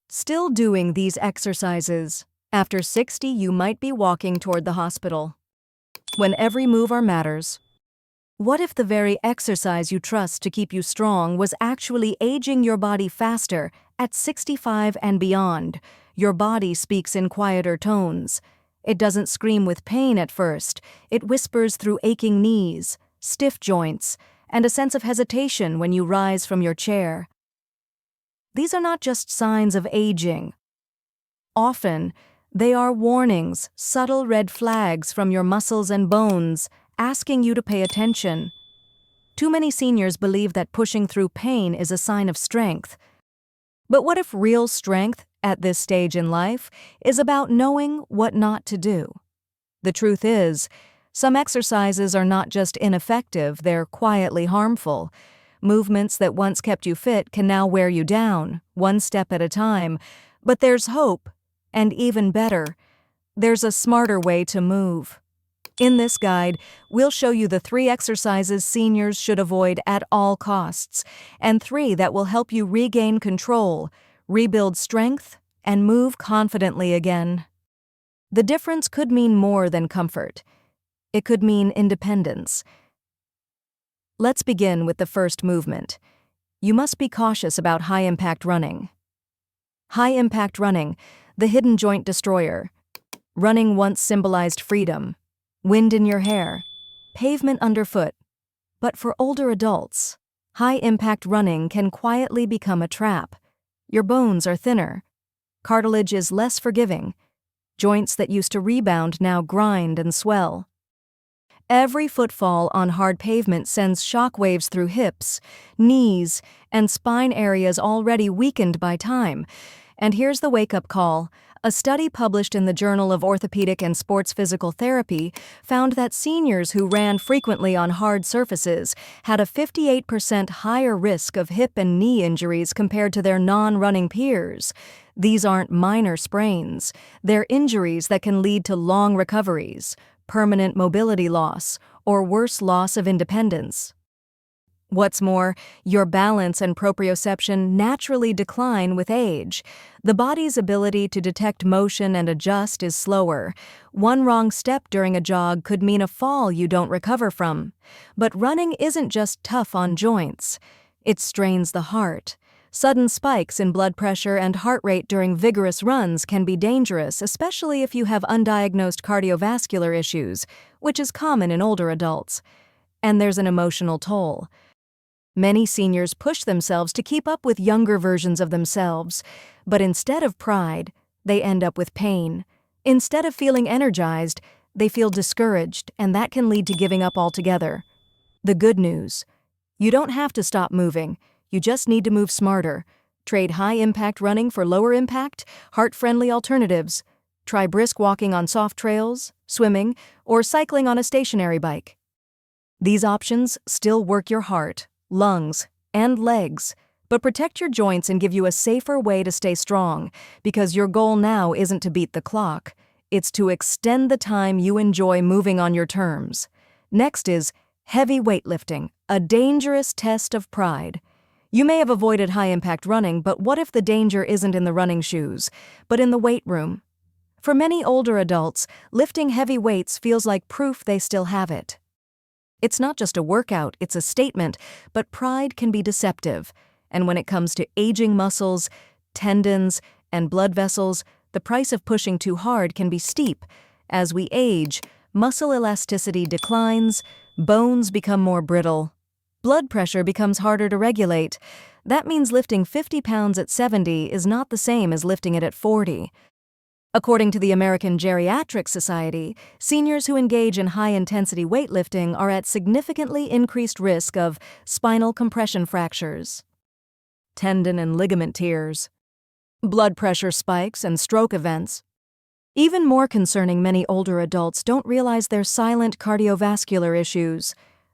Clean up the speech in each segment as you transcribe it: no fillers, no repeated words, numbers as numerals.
Still doing these exercises. After 60, you might be walking toward the hospital. When every move matters. What if the very exercise you trust to keep you strong was actually aging your body faster at 65 and beyond? Your body speaks in quieter tones. It doesn't scream with pain at first. It whispers through aching knees, stiff joints, and a sense of hesitation when you rise from your chair. These are not just signs of aging. Often, they are warnings, subtle red flags from your muscles and bones, asking you to pay attention. Too many seniors believe that pushing through pain is a sign of strength. But what if real strength, at this stage in life, is about knowing what not to do? The truth is, some exercises are not just ineffective, they're quietly harmful. Movements that once kept you fit can now wear you down, one step at a time. But there's hope, and even better, there's a smarter way to move. In this guide, we'll show you the 3 exercises seniors should avoid at all costs, and 3 that will help you regain control, rebuild strength, and move confidently again. The difference could mean more than comfort. It could mean independence. Let's begin with the first movement. You must be cautious about high-impact running. High-impact running, the hidden joint destroyer. Running once symbolized freedom, wind in your hair, pavement underfoot. But for older adults, high-impact running can quietly become a trap. Your bones are thinner. Cartilage is less forgiving. Joints that used to rebound now grind and swell. Every footfall on hard pavement sends shockwaves through hips, knees, and spine areas already weakened by time. And here's the wake-up call. A study published in the Journal of Orthopedic and Sports Physical Therapy found that seniors who ran frequently on hard surfaces had a 58% higher risk of hip and knee injuries compared to their non-running peers. These aren't minor sprains. They're injuries that can lead to long recoveries, permanent mobility loss, or worse, loss of independence. What's more, your balance and proprioception naturally decline with age. The body's ability to detect motion and adjust is slower. One wrong step during a jog could mean a fall you don't recover from. But running isn't just tough on joints. It strains the heart. Sudden spikes in blood pressure and heart rate during vigorous runs can be dangerous, especially if you have undiagnosed cardiovascular issues, which is common in older adults. And there's an emotional toll. Many seniors push themselves to keep up with younger versions of themselves, but instead of pride, they end up with pain. Instead of feeling energized, they feel discouraged, and that can lead to giving up altogether. The good news: you don't have to stop moving. You just need to move smarter. Trade high-impact running for lower-impact, heart-friendly alternatives. Try brisk walking on soft trails, swimming, or cycling on a stationary bike. These options still work your heart, lungs, and legs, but protect your joints and give you a safer way to stay strong, because your goal now isn't to beat the clock. It's to extend the time you enjoy moving on your terms. Next is heavy weightlifting, a dangerous test of pride. You may have avoided high-impact running, but what if the danger isn't in the running shoes, but in the weight room? For many older adults, lifting heavy weights feels like proof they still have it. It's not just a workout, it's a statement, but pride can be deceptive. And when it comes to aging muscles, tendons, and blood vessels, the price of pushing too hard can be steep. As we age, muscle elasticity declines, bones become more brittle. Blood pressure becomes harder to regulate. That means lifting 50 pounds at 70 is not the same as lifting it at 40. According to the American Geriatric Society, seniors who engage in high-intensity weightlifting are at significantly increased risk of spinal compression fractures, tendon and ligament tears, blood pressure spikes, and stroke events. Even more concerning, many older adults don't realize their silent cardiovascular issues.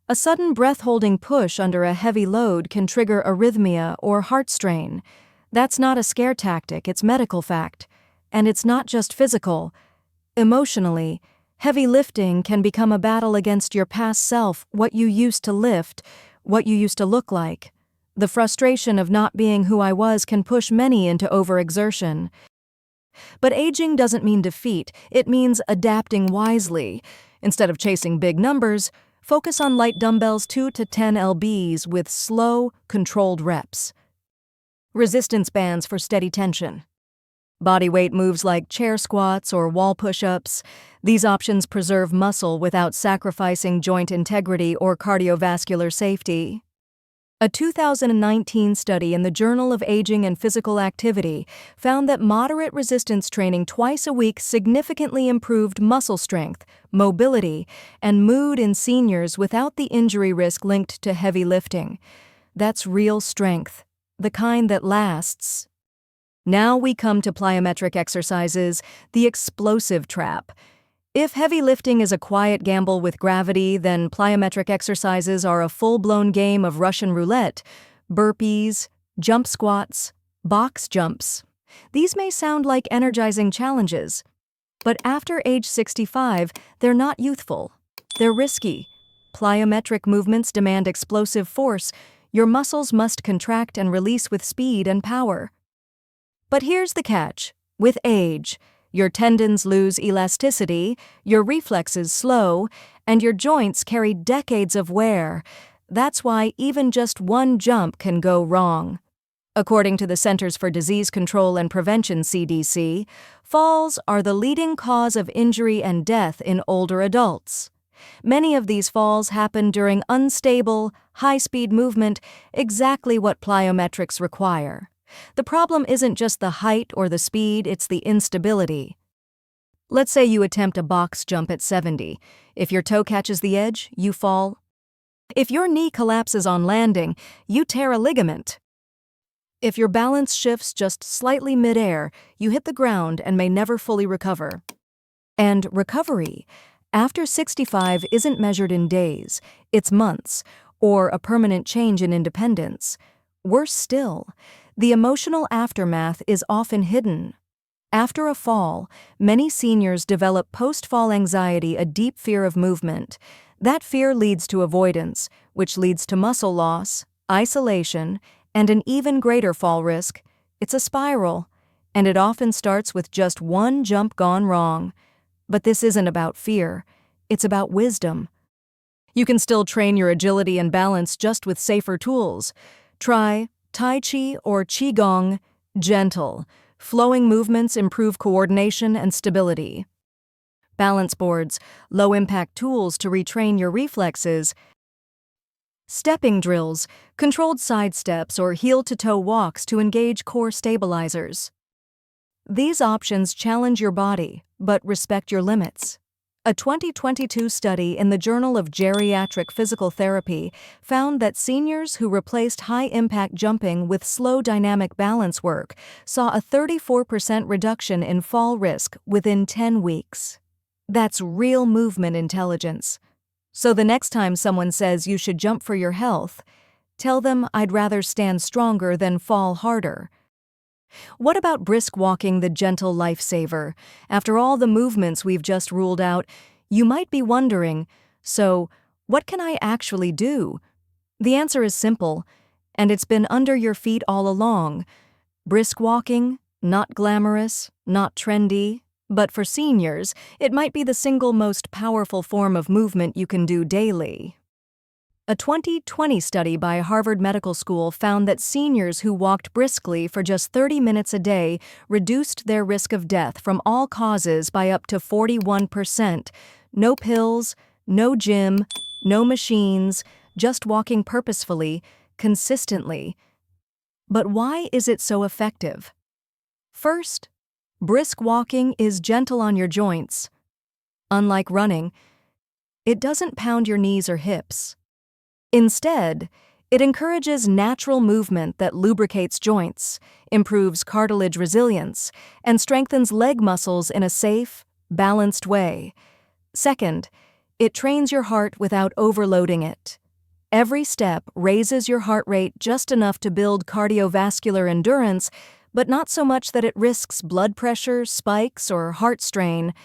A sudden breath-holding push under a heavy load can trigger arrhythmia or heart strain. That's not a scare tactic, it's medical fact. And it's not just physical. Emotionally, heavy lifting can become a battle against your past self, what you used to lift, what you used to look like. The frustration of not being who I was can push many into overexertion. But aging doesn't mean defeat, it means adapting wisely. Instead of chasing big numbers, focus on light dumbbells 2 to 10 lbs with slow, controlled reps. Resistance bands for steady tension. Bodyweight moves like chair squats or wall push-ups. These options preserve muscle without sacrificing joint integrity or cardiovascular safety. A 2019 study in the Journal of Aging and Physical Activity found that moderate resistance training twice a week significantly improved muscle strength, mobility, and mood in seniors without the injury risk linked to heavy lifting. That's real strength, the kind that lasts. Now we come to plyometric exercises, the explosive trap. If heavy lifting is a quiet gamble with gravity, then plyometric exercises are a full-blown game of Russian roulette, burpees, jump squats, box jumps. These may sound like energizing challenges, but after age 65, they're not youthful. They're risky. Plyometric movements demand explosive force. Your muscles must contract and release with speed and power. But here's the catch. With age, your tendons lose elasticity, your reflexes slow, and your joints carry decades of wear. That's why even just one jump can go wrong. According to the Centers for Disease Control and Prevention (CDC), falls are the leading cause of injury and death in older adults. Many of these falls happen during unstable, high-speed movement, exactly what plyometrics require. The problem isn't just the height or the speed, it's the instability. Let's say you attempt a box jump at 70. If your toe catches the edge, you fall. If your knee collapses on landing, you tear a ligament. If your balance shifts just slightly midair, you hit the ground and may never fully recover. And recovery, after 65, isn't measured in days, it's months, or a permanent change in independence. Worse still, the emotional aftermath is often hidden. After a fall, many seniors develop post-fall anxiety, a deep fear of movement. That fear leads to avoidance, which leads to muscle loss, isolation, and an even greater fall risk. It's a spiral, and it often starts with just one jump gone wrong. But this isn't about fear, it's about wisdom. You can still train your agility and balance just with safer tools. Try Tai Chi or Qigong, gentle, flowing movements improve coordination and stability. Balance boards, low-impact tools to retrain your reflexes. Stepping drills, controlled side steps or heel-to-toe walks to engage core stabilizers. These options challenge your body, but respect your limits. A 2022 study in the Journal of Geriatric Physical Therapy found that seniors who replaced high-impact jumping with slow dynamic balance work saw a 34% reduction in fall risk within 10 weeks. That's real movement intelligence. So the next time someone says you should jump for your health, tell them I'd rather stand stronger than fall harder. What about brisk walking, the gentle lifesaver? After all the movements we've just ruled out, you might be wondering, so what can I actually do? The answer is simple, and it's been under your feet all along. Brisk walking, not glamorous, not trendy, but for seniors, it might be the single most powerful form of movement you can do daily. A 2020 study by Harvard Medical School found that seniors who walked briskly for just 30 minutes a day reduced their risk of death from all causes by up to 41%. No pills, no gym, no machines, just walking purposefully, consistently. But why is it so effective? First, brisk walking is gentle on your joints. Unlike running, it doesn't pound your knees or hips. Instead, it encourages natural movement that lubricates joints, improves cartilage resilience, and strengthens leg muscles in a safe, balanced way. Second, it trains your heart without overloading it. Every step raises your heart rate just enough to build cardiovascular endurance, but not so much that it risks blood pressure, spikes, or heart strain.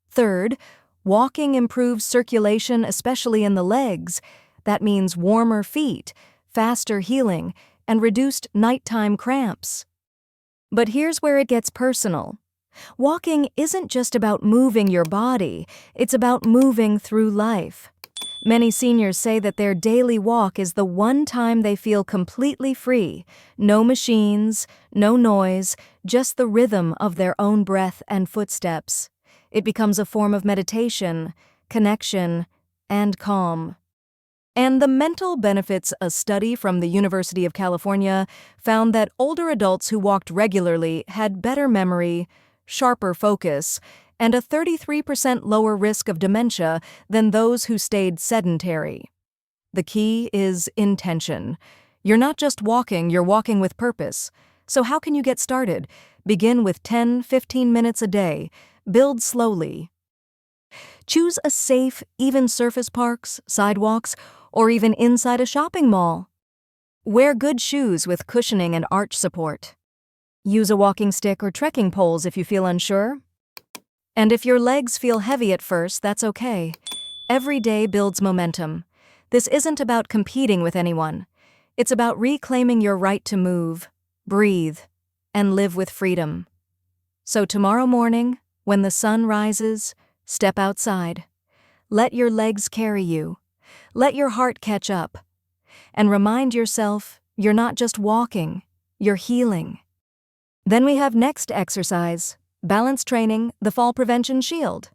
Third, walking improves circulation, especially in the legs. That means warmer feet, faster healing, and reduced nighttime cramps. But here's where it gets personal. Walking isn't just about moving your body, it's about moving through life. Many seniors say that their daily walk is the one time they feel completely free. No machines, no noise, just the rhythm of their own breath and footsteps. It becomes a form of meditation, connection, and calm. And the mental benefits, a study from the University of California found that older adults who walked regularly had better memory, sharper focus, and a 33% lower risk of dementia than those who stayed sedentary. The key is intention. You're not just walking, you're walking with purpose. So how can you get started? Begin with 10-15 minutes a day. Build slowly. Choose a safe, even surface parks, sidewalks, or even inside a shopping mall. Wear good shoes with cushioning and arch support. Use a walking stick or trekking poles if you feel unsure. And if your legs feel heavy at first, that's okay. Every day builds momentum. This isn't about competing with anyone. It's about reclaiming your right to move, breathe, and live with freedom. So tomorrow morning, when the sun rises, step outside. Let your legs carry you. Let your heart catch up. And remind yourself you're not just walking, you're healing. Then we have next exercise, balance training, the fall prevention shield.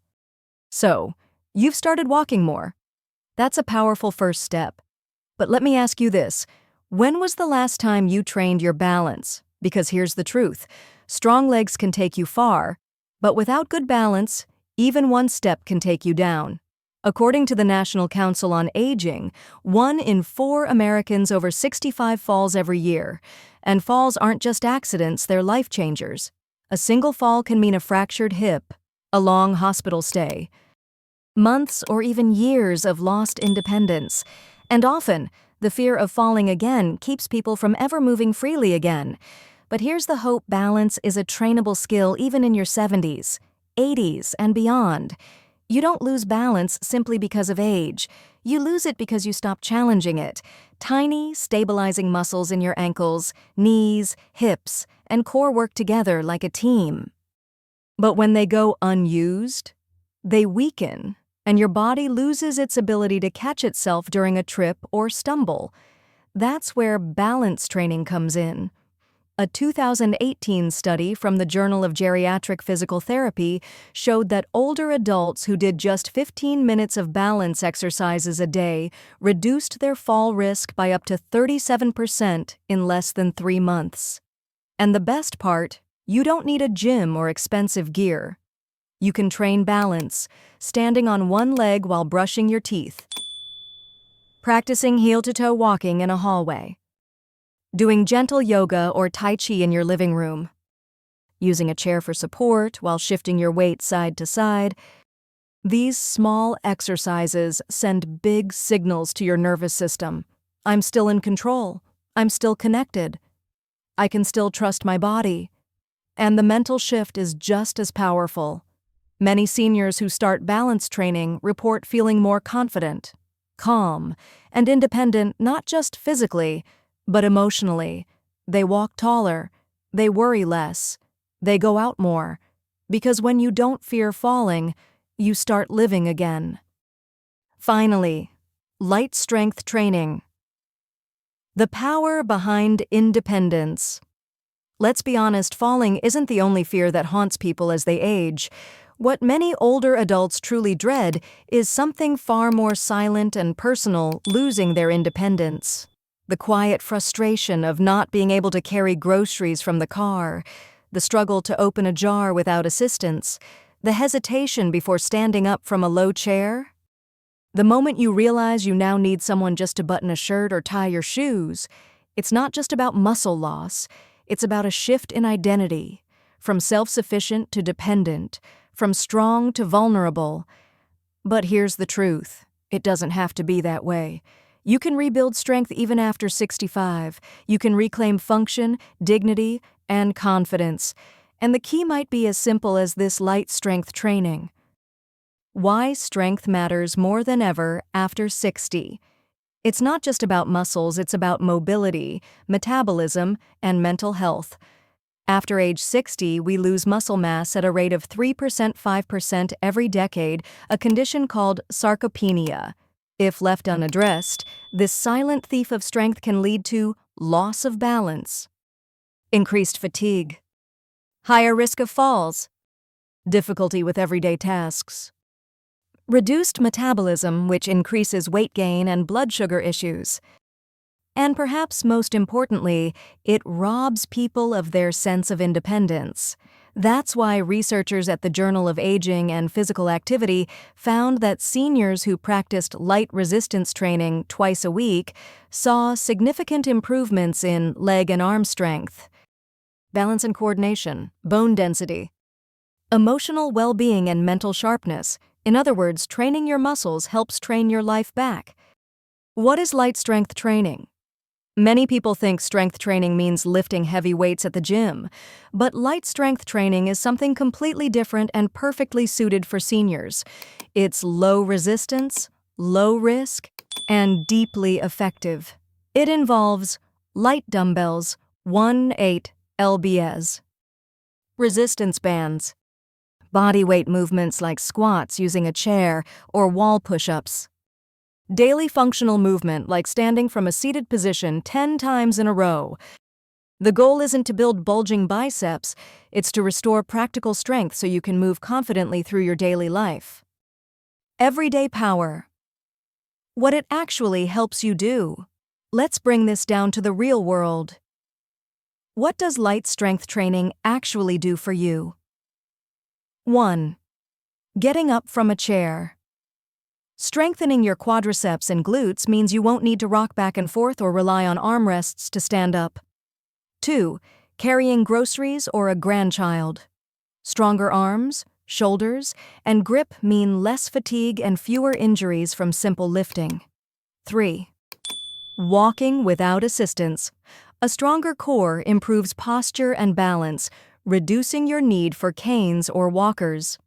So, you've started walking more. That's a powerful first step. But let me ask you this, when was the last time you trained your balance? Because here's the truth, strong legs can take you far, but without good balance, even one step can take you down. According to the National Council on Aging, 1 in 4 Americans over 65 falls every year. And falls aren't just accidents, they're life changers. A single fall can mean a fractured hip, a long hospital stay, months or even years of lost independence. And often, the fear of falling again keeps people from ever moving freely again. But here's the hope: balance is a trainable skill even in your 70s, 80s, and beyond. You don't lose balance simply because of age. You lose it because you stop challenging it. Tiny, stabilizing muscles in your ankles, knees, hips, and core work together like a team. But when they go unused, they weaken, and your body loses its ability to catch itself during a trip or stumble. That's where balance training comes in. A 2018 study from the Journal of Geriatric Physical Therapy showed that older adults who did just 15 minutes of balance exercises a day reduced their fall risk by up to 37% in less than 3 months. And the best part, you don't need a gym or expensive gear. You can train balance, standing on one leg while brushing your teeth, practicing heel-to-toe walking in a hallway, doing gentle yoga or tai chi in your living room, using a chair for support while shifting your weight side to side. These small exercises send big signals to your nervous system. I'm still in control. I'm still connected. I can still trust my body. And the mental shift is just as powerful. Many seniors who start balance training report feeling more confident, calm, and independent, not just physically, but emotionally. They walk taller, they worry less, they go out more, because when you don't fear falling, you start living again. Finally, light strength training. The power behind independence. Let's be honest, falling isn't the only fear that haunts people as they age. What many older adults truly dread is something far more silent and personal: losing their independence. The quiet frustration of not being able to carry groceries from the car, the struggle to open a jar without assistance, the hesitation before standing up from a low chair. The moment you realize you now need someone just to button a shirt or tie your shoes, it's not just about muscle loss, it's about a shift in identity, from self-sufficient to dependent, from strong to vulnerable. But here's the truth, it doesn't have to be that way. You can rebuild strength even after 65. You can reclaim function, dignity, and confidence. And the key might be as simple as this light strength training. Why strength matters more than ever after 60. It's not just about muscles, it's about mobility, metabolism, and mental health. After age 60, we lose muscle mass at a rate of 3% 5% every decade, a condition called sarcopenia. If left unaddressed, this silent thief of strength can lead to loss of balance, increased fatigue, higher risk of falls, difficulty with everyday tasks, reduced metabolism, which increases weight gain and blood sugar issues. And perhaps most importantly, it robs people of their sense of independence. That's why researchers at the Journal of Aging and Physical Activity found that seniors who practiced light resistance training twice a week saw significant improvements in leg and arm strength, balance and coordination, bone density, emotional well-being, and mental sharpness. In other words, training your muscles helps train your life back. What is light strength training? Many people think strength training means lifting heavy weights at the gym, but light strength training is something completely different and perfectly suited for seniors. It's low resistance, low risk, and deeply effective. It involves light dumbbells, 1/8 lbs, resistance bands, body weight movements like squats using a chair or wall push-ups, daily functional movement like standing from a seated position 10 times in a row. The goal isn't to build bulging biceps, it's to restore practical strength so you can move confidently through your daily life. Everyday power. What it actually helps you do. Let's bring this down to the real world. What does light strength training actually do for you? 1. Getting up from a chair. Strengthening your quadriceps and glutes means you won't need to rock back and forth or rely on armrests to stand up. 2. Carrying groceries or a grandchild. Stronger arms, shoulders, and grip mean less fatigue and fewer injuries from simple lifting. 3. Walking without assistance. A stronger core improves posture and balance, reducing your need for canes or walkers.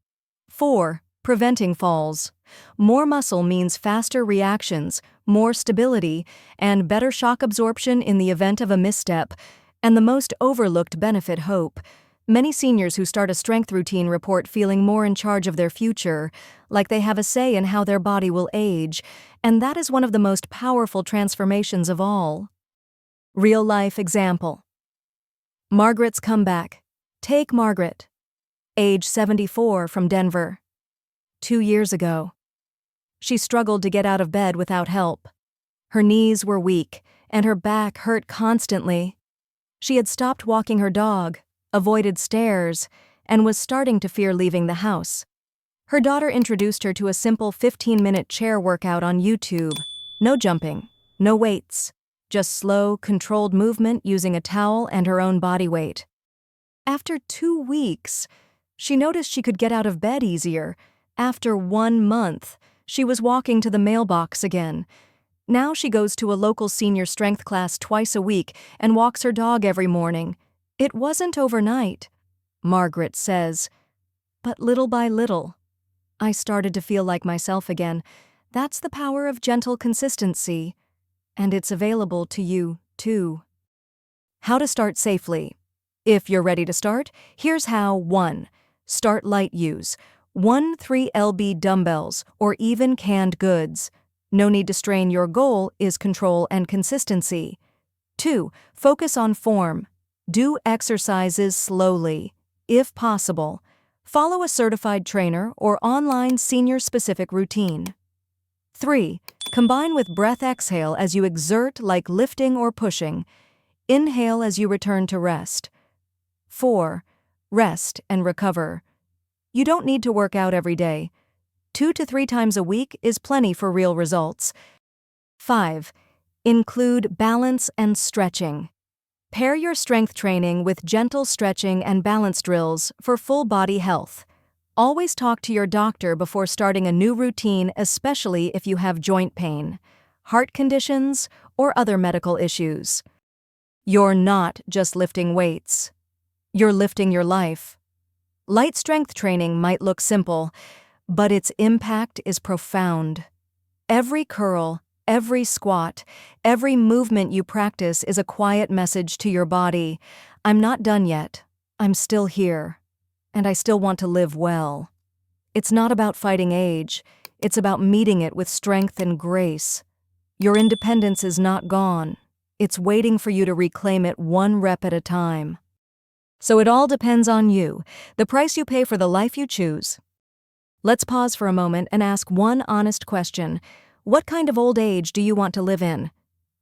4. Preventing falls. More muscle means faster reactions, more stability, and better shock absorption in the event of a misstep. And the most overlooked benefit, hope. Many seniors who start a strength routine report feeling more in charge of their future, like they have a say in how their body will age, and that is one of the most powerful transformations of all. Real-life example. Margaret's comeback. Take Margaret, age 74, from Denver. 2 years ago. She struggled to get out of bed without help. Her knees were weak, and her back hurt constantly. She had stopped walking her dog, avoided stairs, and was starting to fear leaving the house. Her daughter introduced her to a simple 15-minute chair workout on YouTube. No jumping, no weights, just slow, controlled movement using a towel and her own body weight. After 2 weeks, she noticed she could get out of bed easier. After 1 month, she was walking to the mailbox again. Now she goes to a local senior strength class twice a week and walks her dog every morning. It wasn't overnight, Margaret says, but little by little, I started to feel like myself again. That's the power of gentle consistency, and it's available to you, too. How to start safely. If you're ready to start, here's how. 1. Start light use. 1/3 lb dumbbells or even canned goods. No need to strain. Your goal is control and consistency. 2. Focus on form. Do exercises slowly, if possible. Follow a certified trainer or online senior-specific routine. 3. Combine with breath-exhale as you exert, like lifting or pushing. Inhale as you return to rest. 4. Rest and recover. You don't need to work out every day. 2 to 3 times a week is plenty for real results. 5. Include balance and stretching. Pair your strength training with gentle stretching and balance drills for full body health. Always talk to your doctor before starting a new routine, especially if you have joint pain, heart conditions, or other medical issues. You're not just lifting weights. You're lifting your life. Light strength training might look simple, but its impact is profound. Every curl, Every squat, every movement you practice is a quiet message to your body. I'm not done yet. I'm still here. And I still want to live well. It's not about fighting age. It's about meeting it with strength and grace. Your independence is not gone. It's waiting for you to reclaim it one rep at a time. So it all depends on you, the price you pay for the life you choose. Let's pause for a moment and ask one honest question. What kind of old age do you want to live in?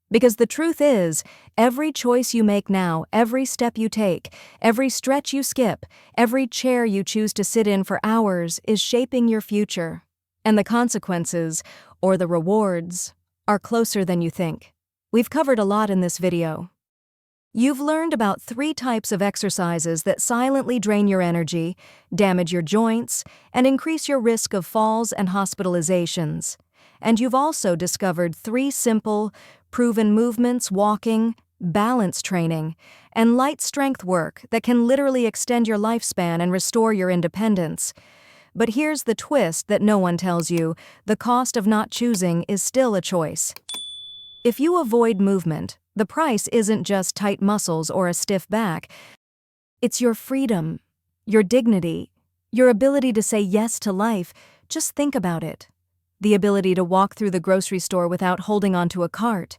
Because the truth is, every choice you make now, every step you take, every stretch you skip, every chair you choose to sit in for hours is shaping your future. And the consequences, or the rewards, are closer than you think. We've covered a lot in this video. You've learned about 3 types of exercises that silently drain your energy, damage your joints, and increase your risk of falls and hospitalizations. And you've also discovered 3 simple, proven movements: walking, balance training, and light strength work that can literally extend your lifespan and restore your independence. But here's the twist that no one tells you: the cost of not choosing is still a choice. If you avoid movement, the price isn't just tight muscles or a stiff back. It's your freedom, your dignity, your ability to say yes to life. Just think about it. The ability to walk through the grocery store without holding onto a cart,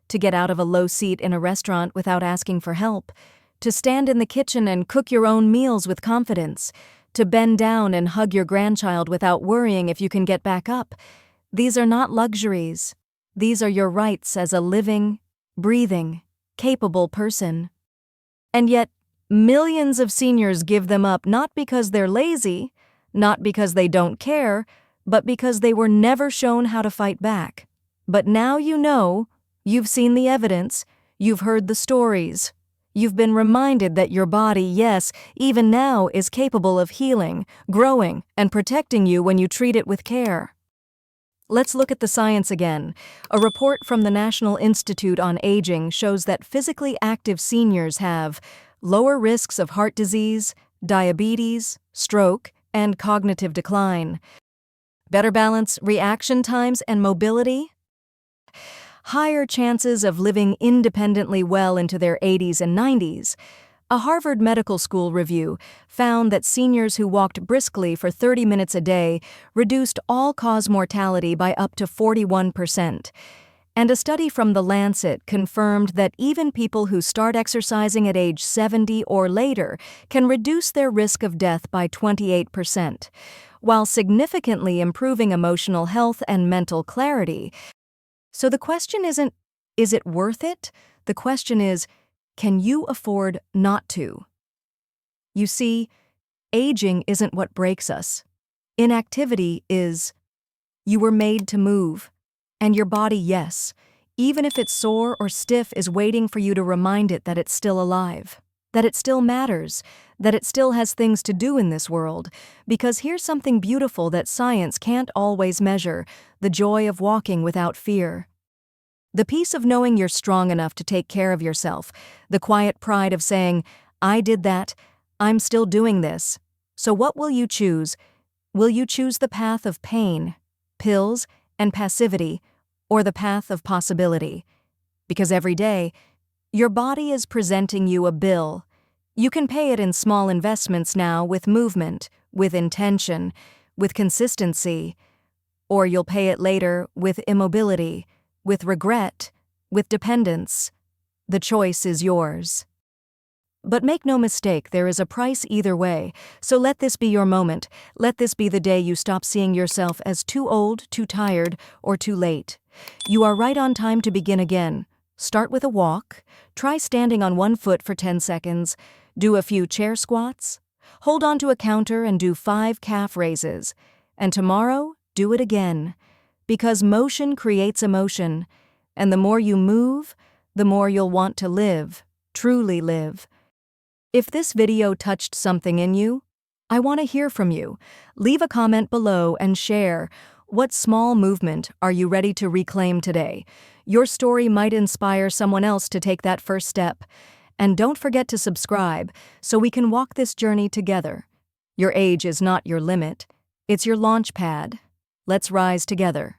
to get out of a low seat in a restaurant without asking for help, to stand in the kitchen and cook your own meals with confidence, to bend down and hug your grandchild without worrying if you can get back up. These are not luxuries. These are your rights as a living, breathing, capable person. And yet, millions of seniors give them up not because they're lazy, not because they don't care, but because they were never shown how to fight back. But now you know, you've seen the evidence, you've heard the stories. You've been reminded that your body, yes, even now, is capable of healing, growing, and protecting you when you treat it with care. Let's look at the science again. A report from the National Institute on Aging shows that physically active seniors have lower risks of heart disease, diabetes, stroke, and cognitive decline. Better balance, reaction times, and mobility. Higher chances of living independently well into their 80s and 90s. A Harvard Medical School review found that seniors who walked briskly for 30 minutes a day reduced all-cause mortality by up to 41%. And a study from The Lancet confirmed that even people who start exercising at age 70 or later can reduce their risk of death by 28%, while significantly improving emotional health and mental clarity. So the question isn't, is it worth it? The question is, can you afford not to? You see, aging isn't what breaks us. Inactivity is. You were made to move. And your body, yes, even if it's sore or stiff, is waiting for you to remind it that it's still alive, that it still matters, that it still has things to do in this world. Because here's something beautiful that science can't always measure: the joy of walking without fear. The peace of knowing you're strong enough to take care of yourself. The quiet pride of saying, I did that, I'm still doing this. So what will you choose? Will you choose the path of pain, pills, and passivity, or the path of possibility? Because every day, your body is presenting you a bill. You can pay it in small investments now, with movement, with intention, with consistency. Or you'll pay it later with immobility, with regret, with dependence. The choice is yours. But make no mistake, there is a price either way, so let this be your moment. Let this be the day you stop seeing yourself as too old, too tired, or too late. You are right on time to begin again. Start with a walk. Try standing on one foot for 10 seconds. Do a few chair squats. Hold onto a counter and do 5 calf raises. And tomorrow, do it again. Because motion creates emotion, and the more you move, the more you'll want to live, truly live. If this video touched something in you, I want to hear from you. Leave a comment below and share. What small movement are you ready to reclaim today? Your story might inspire someone else to take that first step. And don't forget to subscribe so we can walk this journey together. Your age is not your limit. It's your launch pad. Let's rise together.